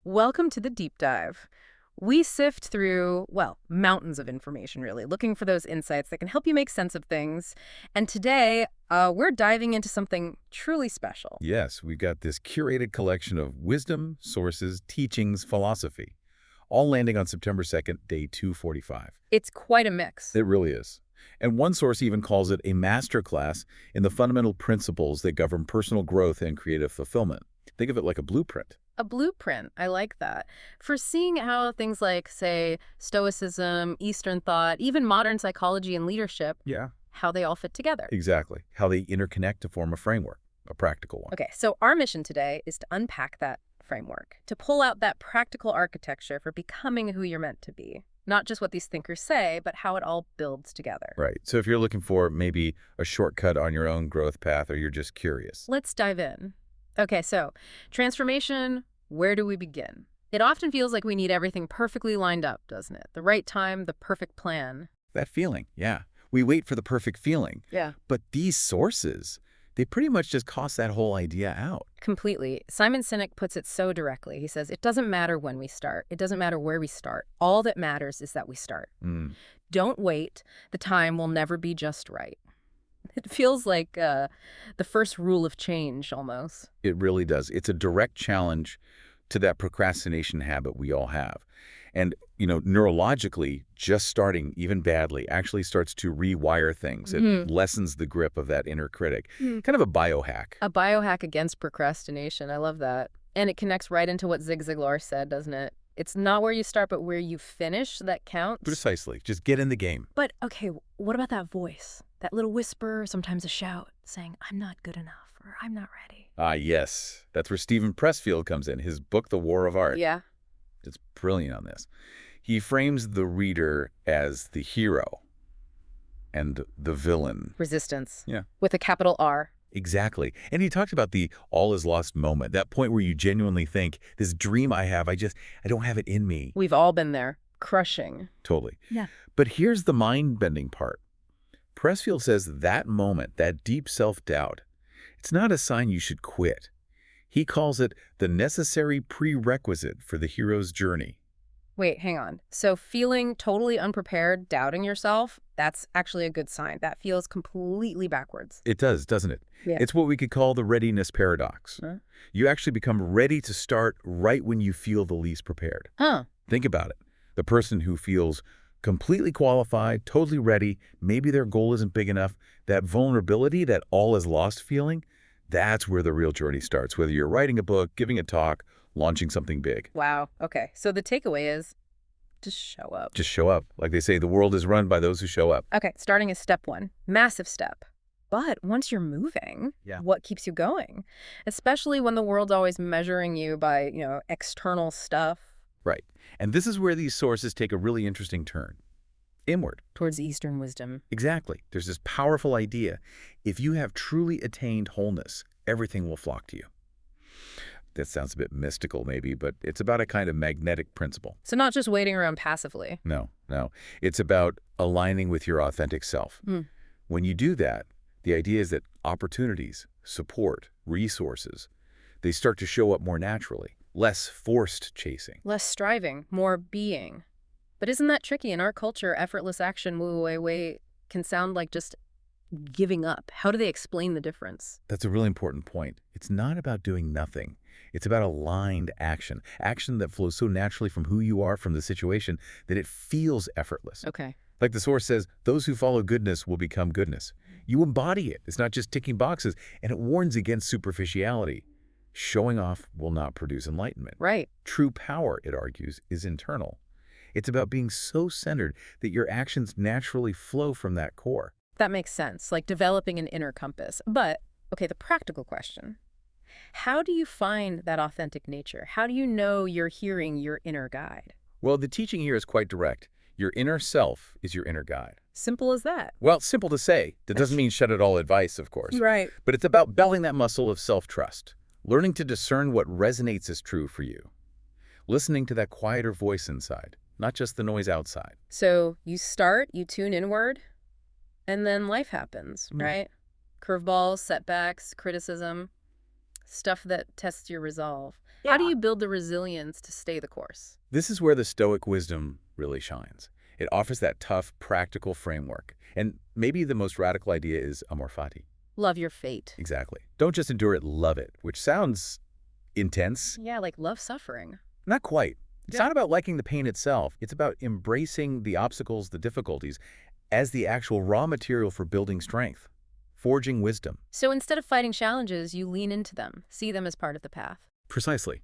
Welcome to the deep dive. We sift through, well, mountains of information, really, looking for those insights that can help you make sense of things. And today, we're diving into something truly special. Yes, we've got this curated collection of wisdom, sources, teachings, philosophy, all landing on September 2nd, day 245. It's quite a mix. It really is. And one source even calls it a masterclass in the fundamental principles that govern personal growth and creative fulfillment. Think of it like a blueprint. A blueprint, I like that. For seeing how things like, say, Stoicism, Eastern thought, even modern psychology and leadership, Yeah. how they all fit together. Exactly. How they interconnect to form a framework, a practical one. Okay, so our mission today is to unpack that framework, to pull out that practical architecture for becoming who you're meant to be. Not just what these thinkers say, but how it all builds together. Right. So if you're looking for maybe a shortcut on your own growth path or you're just curious. Let's dive in. Okay, so transformation, where do we begin? It often feels like we need everything perfectly lined up, doesn't it? The right time, the perfect plan. That feeling, yeah. We wait for the perfect feeling. Yeah. But these sources, they pretty much just cost that whole idea out. Completely. Simon Sinek puts it so directly. He says, it doesn't matter when we start. It doesn't matter where we start. All that matters is that we start. Don't wait. The time will never be just right. It feels like the first rule of change, almost. It really does. It's a direct challenge to that procrastination habit we all have. And, neurologically, just starting, even badly, actually starts to rewire things. It lessens the grip of that inner critic. Kind of a biohack. A biohack against procrastination. I love that. And it connects right into what Zig Ziglar said, doesn't it? It's not where you start, but where you finish that counts. Precisely. Just get in the game. But, okay, what about that voice? That little whisper, sometimes a shout, saying, I'm not good enough, or I'm not ready. Ah, yes. That's where Stephen Pressfield comes in. His book, The War of Art. Yeah. It's brilliant on this. He frames the reader as the hero and the villain. Resistance. Yeah. With a capital R. Exactly. And he talked about the all is lost moment, that point where you genuinely think, this dream I have, I don't have it in me. We've all been there. Crushing. Totally. Yeah. But here's the mind-bending part. Pressfield says that moment, that deep self-doubt, it's not a sign you should quit. He calls it the necessary prerequisite for the hero's journey. Wait, hang on. So feeling totally unprepared, doubting yourself, that's actually a good sign. That feels completely backwards. It does, doesn't it? Yeah. It's what we could call the readiness paradox. Huh? You actually become ready to start right when you feel the least prepared. Huh. Think about it. The person who feels completely qualified, totally ready, maybe their goal isn't big enough, that vulnerability, that all is lost feeling, that's where the real journey starts, whether you're writing a book, giving a talk, launching something big. Wow. Okay. So the takeaway is just show up. Just show up. Like they say, the world is run by those who show up. Okay. Starting is step one. Massive step. But once you're moving, what keeps you going? Especially when the world's always measuring you by, external stuff. Right. And this is where these sources take a really interesting turn. Inward. Towards Eastern wisdom. Exactly. There's this powerful idea. If you have truly attained wholeness, everything will flock to you. That sounds a bit mystical maybe, but it's about a kind of magnetic principle. So not just waiting around passively. No. It's about aligning with your authentic self. When you do that, the idea is that opportunities, support, resources, they start to show up more naturally, less forced chasing. Less striving, more being. But isn't that tricky? In our culture, effortless action, move away, can sound like just giving up. How do they explain the difference? That's a really important point. It's not about doing nothing. It's about aligned action. Action that flows so naturally from who you are, from the situation, that it feels effortless. Okay. Like the source says, those who follow goodness will become goodness. You embody it. It's not just ticking boxes. And it warns against superficiality. Showing off will not produce enlightenment. Right. True power, it argues, is internal. It's about being so centered that your actions naturally flow from that core. That makes sense, like developing an inner compass. But, okay, the practical question. How do you find that authentic nature? How do you know you're hearing your inner guide? Well, the teaching here is quite direct. Your inner self is your inner guide. Simple as that. Well, simple to say. That doesn't mean shut it all advice, of course. Right. But it's about building that muscle of self-trust, learning to discern what resonates as true for you, listening to that quieter voice inside, not just the noise outside. So you start, you tune inward, and then life happens, right? Curveballs, setbacks, criticism. stuff that tests your resolve. Yeah. How do you build the resilience to stay the course? This is where the Stoic wisdom really shines. It offers that tough, practical framework. And maybe the most radical idea is amor fati. Love your fate. Exactly. Don't just endure it, love it, which sounds intense. Yeah, like love suffering. Not quite. It's Yeah. not about liking the pain itself. It's about embracing the obstacles, the difficulties, as the actual raw material for building strength, forging wisdom. So instead of fighting challenges, you lean into them, see them as part of the path. Precisely.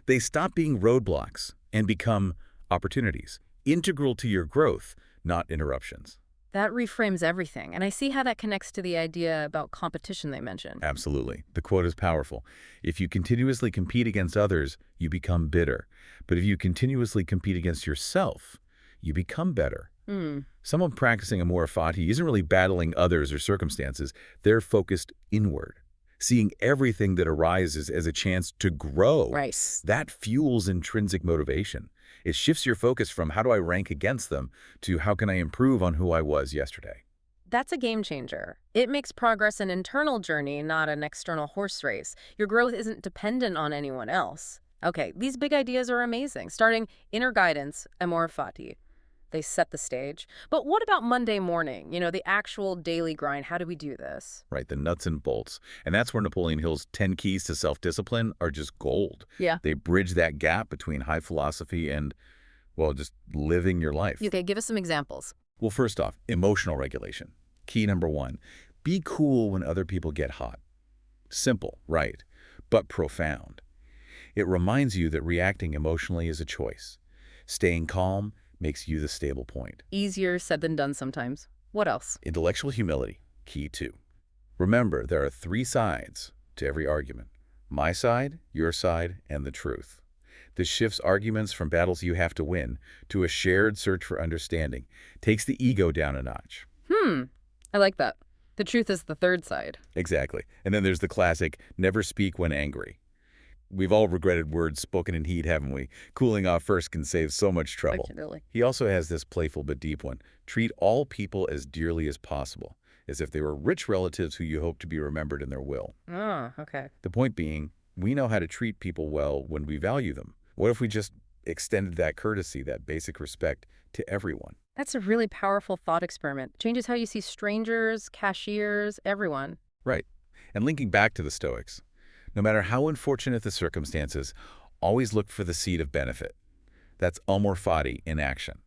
They stop being roadblocks and become opportunities, integral to your growth, not interruptions. That reframes everything, and I see how that connects to the idea about competition they mentioned. Absolutely. The quote is powerful. If you continuously compete against others, you become bitter. But if you continuously compete against yourself, you become better. Someone practicing amor fati isn't really battling others or circumstances. They're focused inward, seeing everything that arises as a chance to grow. Right. That fuels intrinsic motivation. It shifts your focus from how do I rank against them to how can I improve on who I was yesterday. That's a game changer. It makes progress an internal journey, not an external horse race. Your growth isn't dependent on anyone else. Okay, these big ideas are amazing. Starting inner guidance, amor fati. They set the stage. But what about Monday morning? You know, the actual daily grind. How do we do this? Right, the nuts and bolts. And that's where Napoleon Hill's 10 keys to self-discipline are just gold. Yeah. They bridge that gap between high philosophy and, well, just living your life. Okay, give us some examples. Well, first off, emotional regulation. Key number 1, be cool when other people get hot. Simple, right, but profound. It reminds you that reacting emotionally is a choice. Staying calm makes you the stable point. Easier said than done sometimes. What else? Intellectual humility, key 2. Remember, there are 3 sides to every argument. My side, your side, and the truth. This shifts arguments from battles you have to win to a shared search for understanding, takes the ego down a notch. I like that. The truth is the third side. Exactly. And then there's the classic, never speak when angry. We've all regretted words spoken in heat, haven't we? Cooling off first can save so much trouble. Absolutely. He also has this playful but deep one. Treat all people as dearly as possible, as if they were rich relatives who you hope to be remembered in their will. Oh, okay. The point being, we know how to treat people well when we value them. What if we just extended that courtesy, that basic respect, to everyone? That's a really powerful thought experiment. Changes how you see strangers, cashiers, everyone. Right. And linking back to the Stoics, no matter how unfortunate the circumstances, always look for the seed of benefit. That's amor fati in action.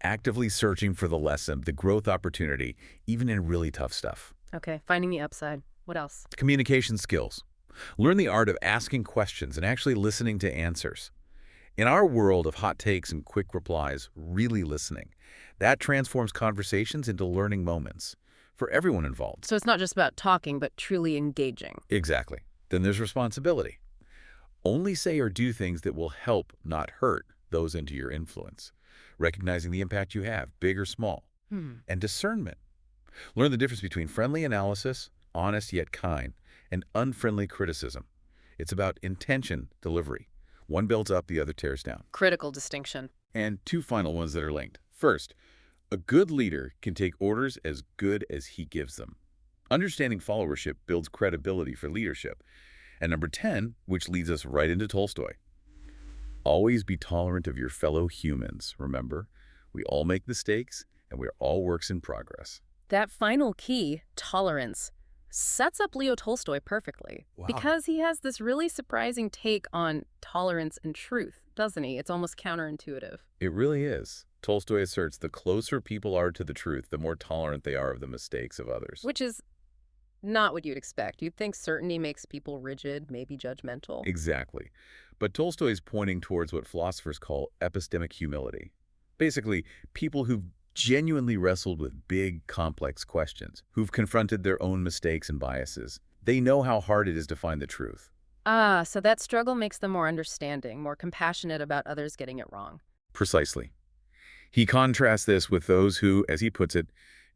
Actively searching for the lesson, the growth opportunity, even in really tough stuff. Okay, finding the upside. What else? Communication skills. Learn the art of asking questions and actually listening to answers. In our world of hot takes and quick replies, really listening. That transforms conversations into learning moments for everyone involved. So it's not just about talking, but truly engaging. Exactly. Then there's responsibility. Only say or do things that will help, not hurt, those into your influence. Recognizing the impact you have, big or small. And discernment. Learn the difference between friendly analysis, honest yet kind, and unfriendly criticism. It's about intention, delivery. One builds up, the other tears down. Critical distinction. And 2 final ones that are linked. First, a good leader can take orders as good as he gives them. Understanding followership builds credibility for leadership. And number 10, which leads us right into Tolstoy. Always be tolerant of your fellow humans, remember? We all make mistakes, and we're all works in progress. That final key, tolerance, sets up Leo Tolstoy perfectly. Wow. Because he has this really surprising take on tolerance and truth, doesn't he? It's almost counterintuitive. It really is. Tolstoy asserts the closer people are to the truth, the more tolerant they are of the mistakes of others. Which is not what you'd expect. You'd think certainty makes people rigid, maybe judgmental. Exactly. But Tolstoy is pointing towards what philosophers call epistemic humility. Basically, people who've genuinely wrestled with big, complex questions, who've confronted their own mistakes and biases. They know how hard it is to find the truth. Ah, so that struggle makes them more understanding, more compassionate about others getting it wrong. Precisely. He contrasts this with those who, as he puts it,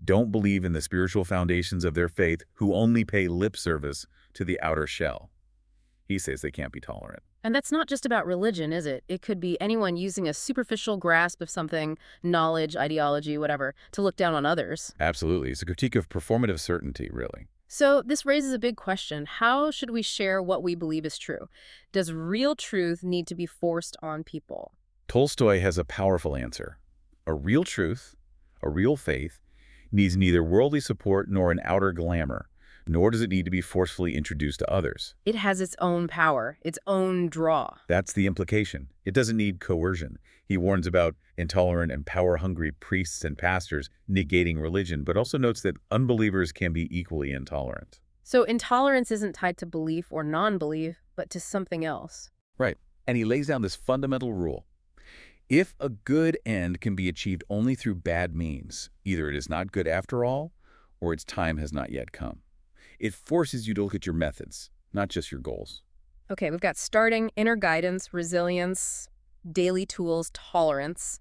don't believe in the spiritual foundations of their faith, who only pay lip service to the outer shell. He says they can't be tolerant. And that's not just about religion, is it? It could be anyone using a superficial grasp of something, knowledge, ideology, whatever, to look down on others. Absolutely. It's a critique of performative certainty, really. So this raises a big question. How should we share what we believe is true? Does real truth need to be forced on people? Tolstoy has a powerful answer. A real truth, a real faith, needs neither worldly support nor an outer glamour, nor does it need to be forcefully introduced to others. It has its own power, its own draw. That's the implication. It doesn't need coercion. He warns about intolerant and power-hungry priests and pastors negating religion, but also notes that unbelievers can be equally intolerant. So intolerance isn't tied to belief or non-belief, but to something else. Right. And he lays down this fundamental rule. If a good end can be achieved only through bad means, either it is not good after all, or its time has not yet come. It forces you to look at your methods, not just your goals. Okay, we've got starting, inner guidance, resilience, daily tools, tolerance.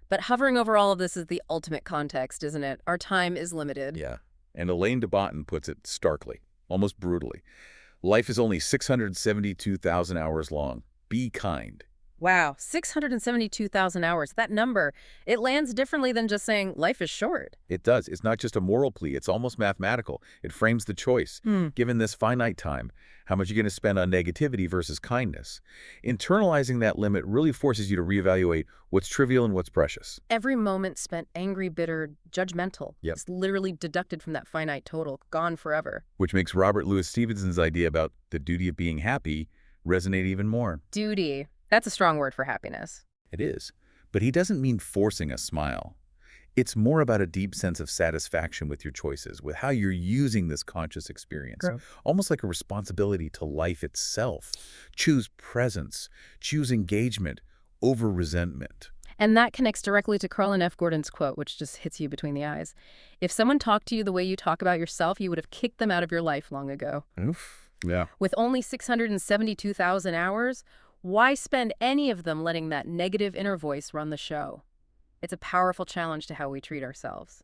But hovering over all of this is the ultimate context, isn't it? Our time is limited. Yeah. And Elaine de Botton puts it starkly, almost brutally. Life is only 672,000 hours long. Be kind. Wow, 672,000 hours. That number, it lands differently than just saying life is short. It does. It's not just a moral plea. It's almost mathematical. It frames the choice. Given this finite time, how much are you going to spend on negativity versus kindness? Internalizing that limit really forces you to reevaluate what's trivial and what's precious. Every moment spent angry, bitter, judgmental Yep. is literally deducted from that finite total, gone forever. Which makes Robert Louis Stevenson's idea about the duty of being happy resonate even more. Duty. That's a strong word for happiness. It is. But he doesn't mean forcing a smile. It's more about a deep sense of satisfaction with your choices, with how you're using this conscious experience. Almost like a responsibility to life itself. Choose presence, choose engagement over resentment. And that connects directly to Carlin F. Gordon's quote, which just hits you between the eyes. If someone talked to you the way you talk about yourself, you would have kicked them out of your life long ago. Oof. Yeah. With only 672,000 hours, why spend any of them letting that negative inner voice run the show? It's a powerful challenge to how we treat ourselves.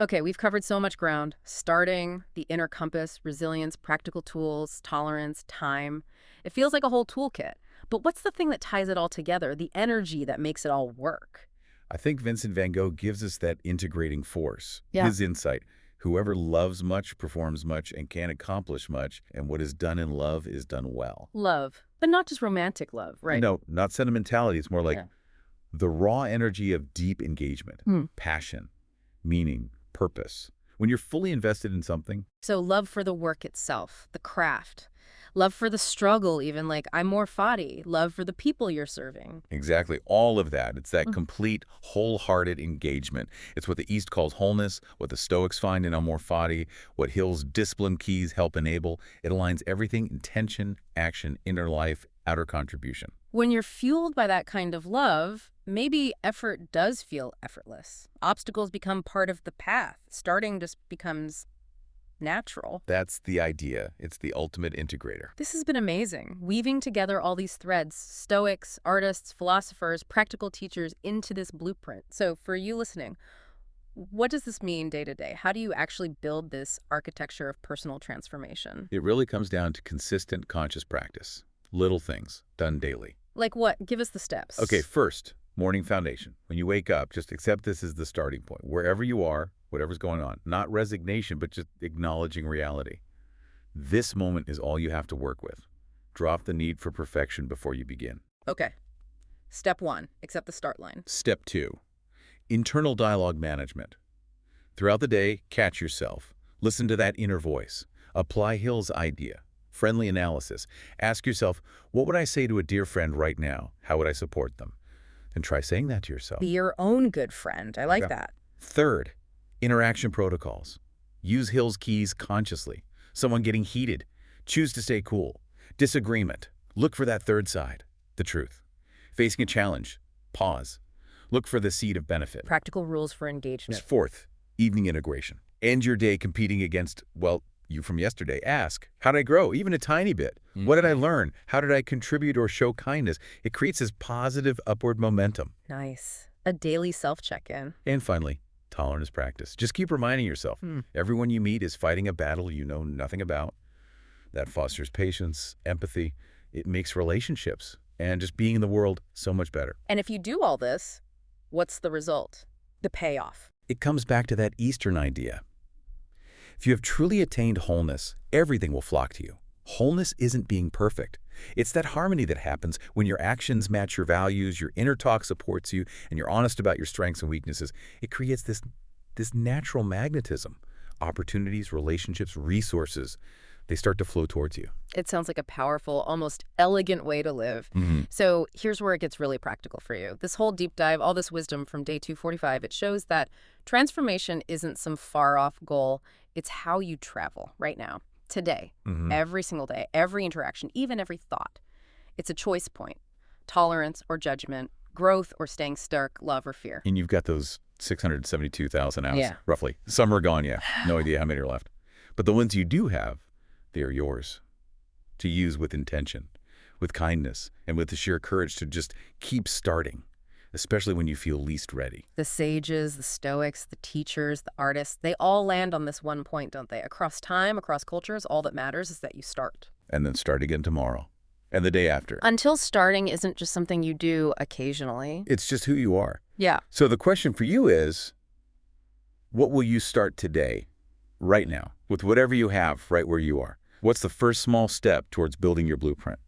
Okay, we've covered so much ground. Starting, the inner compass, resilience, practical tools, tolerance, time. It feels like a whole toolkit. But what's the thing that ties it all together, the energy that makes it all work? I think Vincent van Gogh gives us that integrating force. Yeah. His insight. Whoever loves much, performs much, and can accomplish much, and what is done in love is done well. Love. But not just romantic love, right? No, not sentimentality. It's more like the raw energy of deep engagement, passion, meaning, purpose. When you're fully invested in something. So love for the work itself, the craft. Love for the struggle, even like Amor Fati. Love for the people you're serving. Exactly. All of that. It's that complete, wholehearted engagement. It's what the East calls wholeness, what the Stoics find in Amor Fati, what Hill's discipline keys help enable. It aligns everything: intention, action, inner life, outer contribution. When you're fueled by that kind of love, maybe effort does feel effortless. Obstacles become part of the path. Starting just becomes natural. That's the idea. It's the ultimate integrator. This has been amazing, weaving together all these threads, Stoics, artists, philosophers, practical teachers, into this blueprint. So for you listening, what does this mean day to day? How do you actually build this architecture of personal transformation? It really comes down to consistent conscious practice. Little things done daily. Like what? Give us the steps. Okay, first, morning foundation. When you wake up, just accept this as the starting point. Wherever you are, whatever's going on. Not resignation, but just acknowledging reality. This moment is all you have to work with. Drop the need for perfection before you begin. Okay. Step 1, accept the start line. Step 2, internal dialogue management. Throughout the day, catch yourself. Listen to that inner voice. Apply Hill's idea. Friendly analysis. Ask yourself, what would I say to a dear friend right now? How would I support them? And try saying that to yourself. Be your own good friend. I like that. Third, interaction protocols. Use Hill's keys consciously. Someone getting heated. Choose to stay cool. Disagreement. Look for that third side, the truth. Facing a challenge. Pause. Look for the seed of benefit. Practical rules for engagement. Fourth, evening integration. End your day competing against, well, you from yesterday. Ask, how did I grow? Even a tiny bit. What did I learn? How did I contribute or show kindness? It creates this positive upward momentum. Nice. A daily self-check-in. And finally, tolerance practice. Just keep reminding yourself, everyone you meet is fighting a battle you know nothing about. That fosters patience, empathy. It makes relationships and just being in the world so much better. And if you do all this, what's the result? The payoff. It comes back to that Eastern idea. If you have truly attained wholeness, everything will flock to you. Wholeness isn't being perfect. It's that harmony that happens when your actions match your values, your inner talk supports you, and you're honest about your strengths and weaknesses. It creates this natural magnetism. Opportunities, relationships, resources, they start to flow towards you. It sounds like a powerful, almost elegant way to live. So here's where it gets really practical for you. This whole deep dive, all this wisdom from day 245, it shows that transformation isn't some far-off goal. It's how you travel right now, today, every single day, every interaction, even every thought. It's a choice point. Tolerance or judgment, growth or staying stuck, love or fear. And you've got those 672,000 hours, roughly. Some are gone, no idea how many are left. But the ones you do have, they are yours to use with intention, with kindness, and with the sheer courage to just keep starting, especially when you feel least ready. The sages, the stoics, the teachers, the artists, they all land on this one point, don't they? Across time, across cultures, all that matters is that you start. And then start again tomorrow and the day after. Until starting isn't just something you do occasionally. It's just who you are. Yeah. So the question for you is, what will you start today, right now, with whatever you have right where you are? What's the first small step towards building your blueprint?